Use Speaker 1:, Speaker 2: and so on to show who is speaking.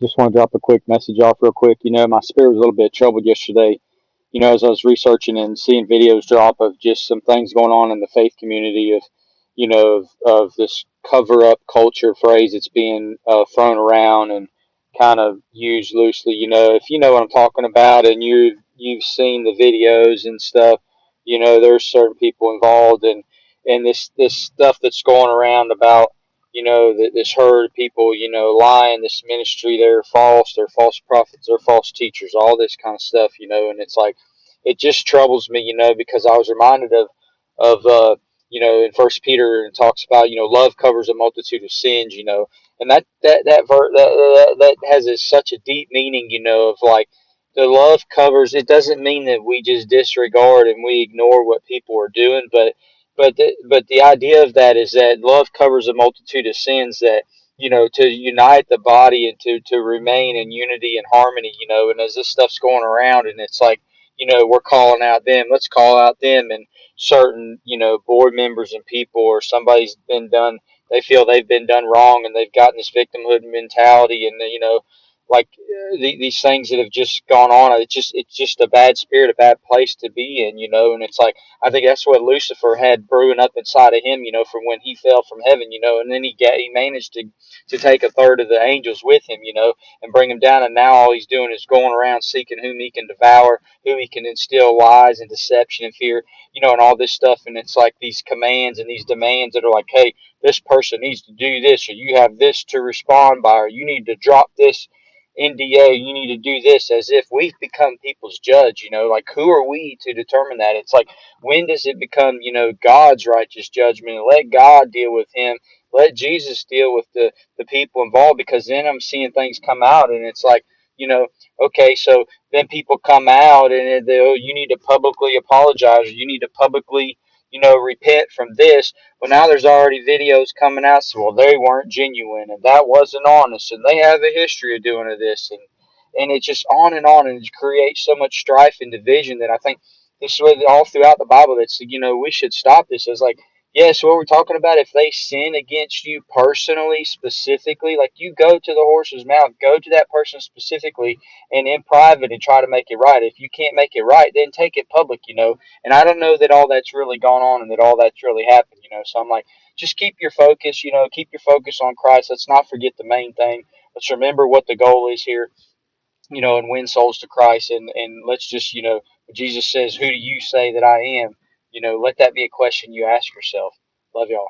Speaker 1: Just want to drop a quick message off real quick. My spirit was a little bit troubled yesterday. As I was researching and seeing videos drop of just some things going on in the faith community of this cover up culture phrase that's being thrown around and kind of used loosely. If you know what I'm talking about and you've seen the videos and stuff, there's certain people involved and this stuff that's going around about this herd of people, lying, this ministry, they're false prophets, they're false teachers, all this kind of stuff, and it's like, it just troubles me, because I was reminded of in First Peter, it talks about, love covers a multitude of sins, and that has such a deep meaning, of like, the love covers, it doesn't mean that we just disregard and we ignore what people are doing, but the idea of that is that love covers a multitude of sins, that to unite the body and to remain in unity and harmony, and as this stuff's going around and it's like, we're calling out them, let's call out them, and certain board members and people, or somebody's been done, they feel they've been done wrong and they've gotten this victimhood mentality, and like these things that have just gone on, it's just a bad spirit, a bad place to be in, and it's like, I think that's what Lucifer had brewing up inside of him, from when he fell from heaven, and then he managed to take a third of the angels with him, and bring them down, and now all he's doing is going around seeking whom he can devour, who he can instill lies and deception and fear, and all this stuff, and it's like these commands and these demands that are like, hey, this person needs to do this, or you have this to respond by, or you need to drop this NDA, you need to do this, as if we've become people's judge, like, who are we to determine that? It's like, when does it become, God's righteous judgment? Let God deal with him. Let Jesus deal with the people involved, because then I'm seeing things come out, and it's like, okay, so then people come out and they, oh, you need to publicly apologize, or you need to publicly, repent from this. Well, now there's already videos coming out, so, well, they weren't genuine, and that wasn't honest, and they have a history of doing this, and it's just on, and it creates so much strife and division that I think this way all throughout the Bible. That's, we should stop this. It's like, yes, what we're talking about, if they sin against you personally, specifically, like, you go to the horse's mouth, go to that person specifically, and in private, and try to make it right. If you can't make it right, then take it public, and I don't know that all that's really gone on and that all that's really happened, so I'm like, just keep your focus, keep your focus on Christ. Let's not forget the main thing. Let's remember what the goal is here, and win souls to Christ. And let's just, Jesus says, who do you say that I am? Let that be a question you ask yourself. Love y'all.